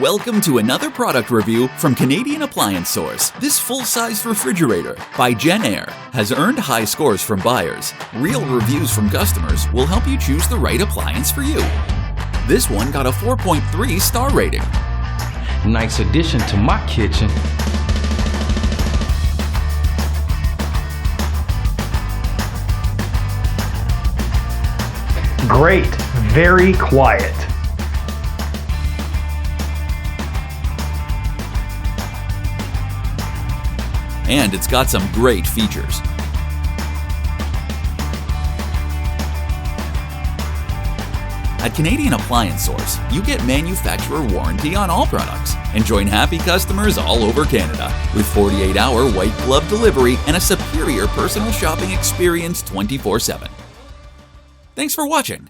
Welcome to another product review from Canadian Appliance Source. This full-size refrigerator by Jenn-Air has earned high scores from buyers. Real reviews from customers will help you choose the right appliance for you. This one got a 4.3 star rating. Nice addition to my kitchen. Great, very quiet. And it's got some great features. At Canadian Appliance Source, you get manufacturer warranty on all products and join happy customers all over Canada with 48-hour white glove delivery and a superior personal shopping experience 24/7. Thanks for watching.